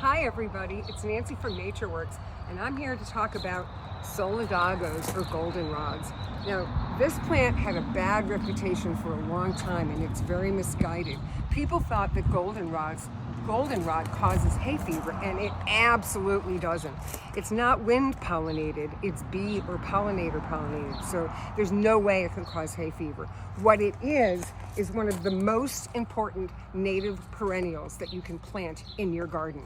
Hi everybody, it's Nancy from NatureWorks, and I'm here to talk about Solidagos or goldenrods. Now, this plant had a bad reputation for a long time and it's very misguided. People thought that goldenrod causes hay fever, and it absolutely doesn't. It's not wind pollinated, it's bee or pollinator pollinated, so there's no way it can cause hay fever. What it is one of the most important native perennials that you can plant in your garden.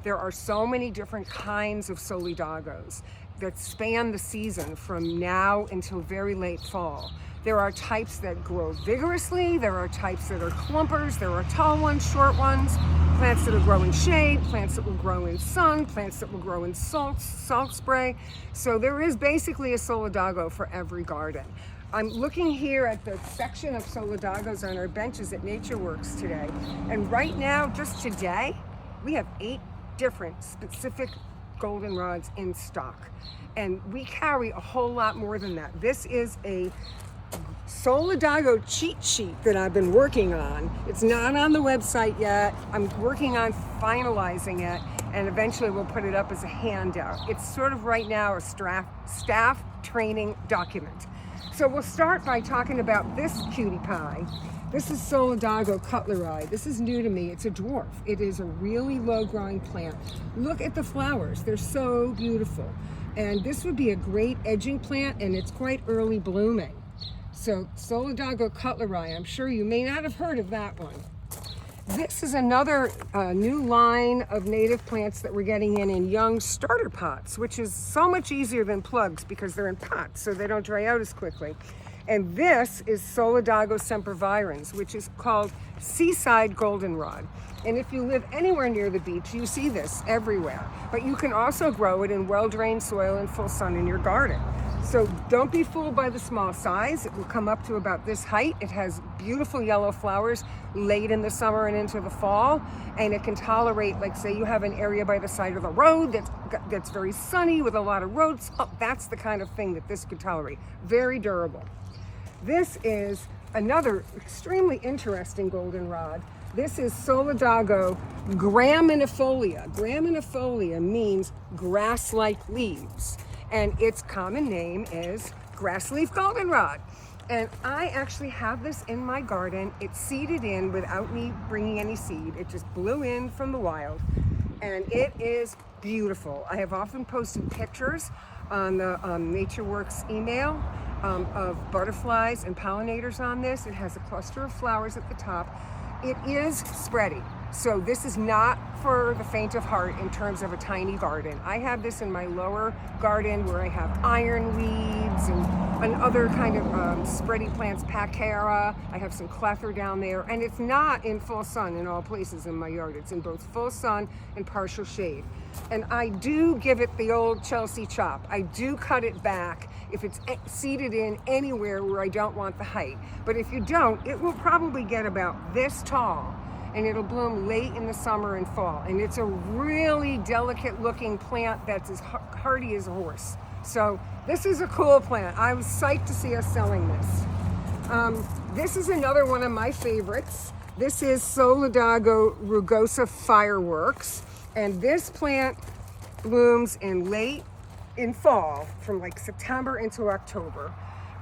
There are so many different kinds of Solidagos that span the season from now until very late fall. There are types that grow vigorously, there are types that are clumpers, there are tall ones, short ones, plants that will grow in shade, plants that will grow in sun, plants that will grow in salt spray. So there is basically a Solidago for every garden. I'm looking here at the section of Solidagos on our benches at NatureWorks today, and right now, just today, we have 8 different specific goldenrods in stock, and we carry a whole lot more than that. This is a Solidago cheat sheet that I've been working on. It's not on the website yet. I'm working on finalizing it, and eventually we'll put it up as a handout. It's sort of right now a staff training document. So we'll start by talking about this cutie pie. This is Solidago cutleri. This is new to me. It's a dwarf. It is a really low-growing plant. Look at the flowers. They're so beautiful. And this would be a great edging plant, and it's quite early blooming. So Solidago cutleri, I'm sure you may not have heard of that one. This is another new line of native plants that we're getting in young starter pots, which is so much easier than plugs because they're in pots, so they don't dry out as quickly. And this is Solidago sempervirens, which is called seaside goldenrod. And if you live anywhere near the beach, you see this everywhere. But you can also grow it in well-drained soil in full sun in your garden. So don't be fooled by the small size. It will come up to about this height. It has beautiful yellow flowers late in the summer and into the fall. And it can tolerate, like say you have an area by the side of the road that's very sunny with a lot of road salt. That's the kind of thing that this could tolerate. Very durable. This is another extremely interesting goldenrod. This is Solidago graminifolia. Graminifolia means grass-like leaves, and its common name is grass leaf goldenrod. And I actually have this in my garden. It's seeded in without me bringing any seed. It just blew in from the wild, and it is beautiful. I have often posted pictures on the NatureWorks email of butterflies and pollinators on this. It has a cluster of flowers at the top. It is spready, so this is not for the faint of heart in terms of a tiny garden. I have this in my lower garden where I have ironweeds and other kind of spready plants, pacara. I have some clether down there, and it's not in full sun in all places in my yard. It's in both full sun and partial shade. And I do give it the old Chelsea chop. I do cut it back if it's seeded in anywhere where I don't want the height. But if you don't, it will probably get about this tall, and it'll bloom late in the summer and fall. And it's a really delicate looking plant that's as hardy as a horse. So this is a cool plant. I was psyched to see us selling this. This is another one of my favorites. This is Solidago rugosa fireworks. And this plant blooms in fall, from like September into October.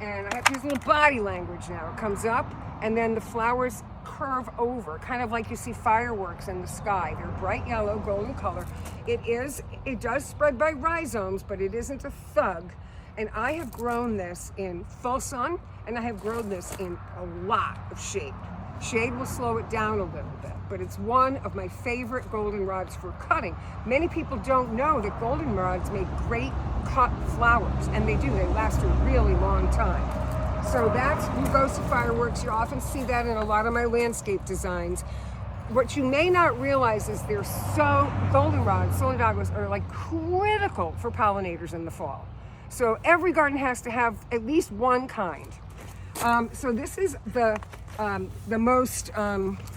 And I have this little body language now. It comes up, and then the flowers curve over, kind of like you see fireworks in the sky. They're bright yellow, golden color. It does spread by rhizomes, but it isn't a thug. And I have grown this in full sun, and I have grown this in a lot of shade. Shade will slow it down a little bit, but it's one of my favorite goldenrods for cutting. Many people don't know that goldenrods make great cut flowers, and they do. They last a really long time. So that's rugosa fireworks. You often see that in a lot of my landscape designs. What you may not realize is goldenrods, Solidagos, are like critical for pollinators in the fall. So every garden has to have at least one kind. So this is the most,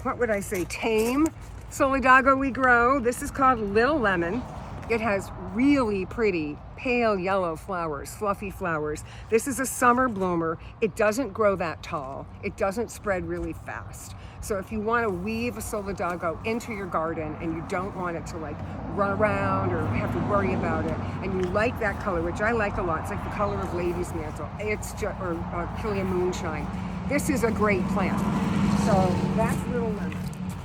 what would I say, tame Solidago we grow. This is called Little Lemon. It has really pretty pale yellow flowers, fluffy flowers. This is a summer bloomer. It doesn't grow that tall. It doesn't spread really fast. So if you want to weave a Solidago into your garden and you don't want it to like run around or have to worry about it, and you like that color, which I like a lot, it's like the color of Lady's Mantle, it's just, or Killia Moonshine. This is a great plant. So that's Little Lemon.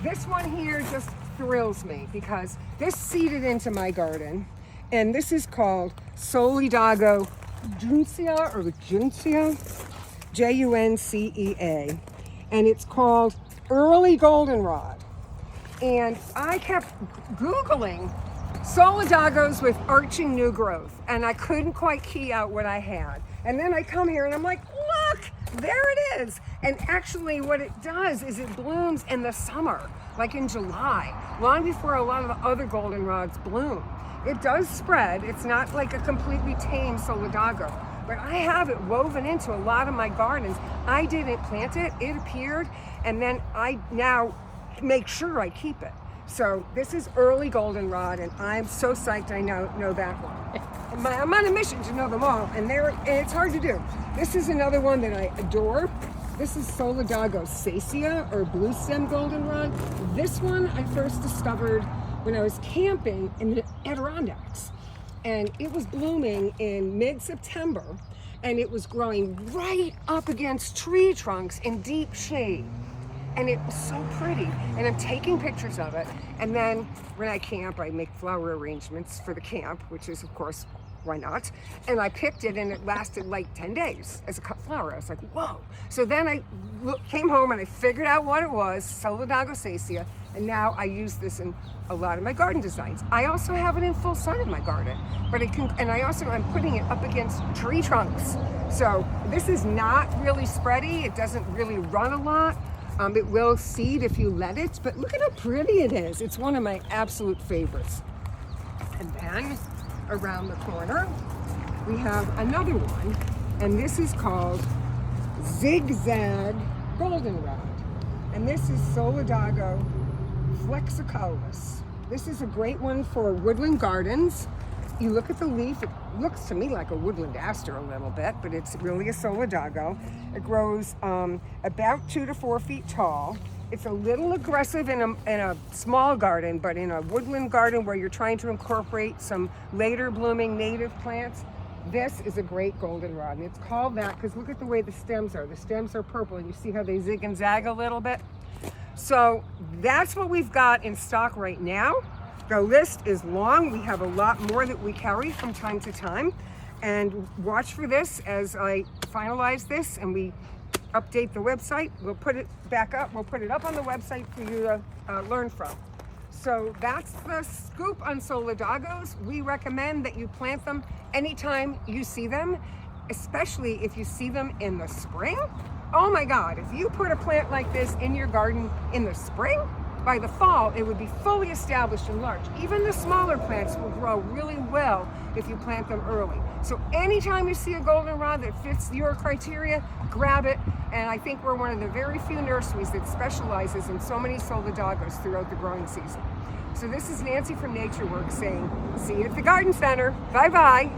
This one here just thrills me because this seeded into my garden, and this is called Solidago Juncea, or Juncea, Juncea, and it's called Early Goldenrod. And I kept Googling Solidagos with arching new growth, and I couldn't quite key out what I had. And then I come here and I'm like, look, there it is. And actually what it does is it blooms in the summer, like in July, long before a lot of the other goldenrods bloom. It does spread. It's not like a completely tame Solidago, but I have it woven into a lot of my gardens. I didn't plant it, it appeared, and then I now make sure I keep it. So this is early goldenrod, and I'm so psyched I know that one. I'm on a mission to know them all, and it's hard to do. This is another one that I adore. This is Solidago Sacia, or blue stem goldenrod. This one I first discovered when I was camping in the Adirondacks, and it was blooming in mid-September, and it was growing right up against tree trunks in deep shade. And it was so pretty, and I'm taking pictures of it. And then when I camp, I make flower arrangements for the camp, which is, of course, why not? And I picked it, and it lasted like 10 days as a cut flower. I was like, whoa. So then I came home and I figured out what it was, Solidago Sacia, and now I use this in a lot of my garden designs. I also have it in full sun in my garden, but I'm putting it up against tree trunks. So this is not really spready. It doesn't really run a lot. It will seed if you let it, but look at how pretty it is. It's one of my absolute favorites. And then around the corner, we have another one, and this is called Zigzag Goldenrod. And this is Solidago Flexicollis. This is a great one for woodland gardens. You look at the leaf, it looks to me like a woodland aster a little bit, but it's really a Solidago. It grows about 2 to 4 feet tall. It's a little aggressive in a small garden, but in a woodland garden where you're trying to incorporate some later blooming native plants, this is a great goldenrod. And it's called that because look at the way the stems are. The stems are purple, and you see how they zig and zag a little bit? So that's what we've got in stock right now. The list is long. We have a lot more that we carry from time to time. And watch for this as I finalize this and we update the website. We'll put it back up. We'll put it up on the website for you to learn from. So that's the scoop on Solidagos. We recommend that you plant them anytime you see them, especially if you see them in the spring. Oh my God, if you put a plant like this in your garden in the spring, by the fall, it would be fully established and large. Even the smaller plants will grow really well if you plant them early. So anytime you see a goldenrod that fits your criteria, grab it. And I think we're one of the very few nurseries that specializes in so many Solidagos throughout the growing season. So this is Nancy from NatureWorks saying, see you at the garden center. Bye-bye.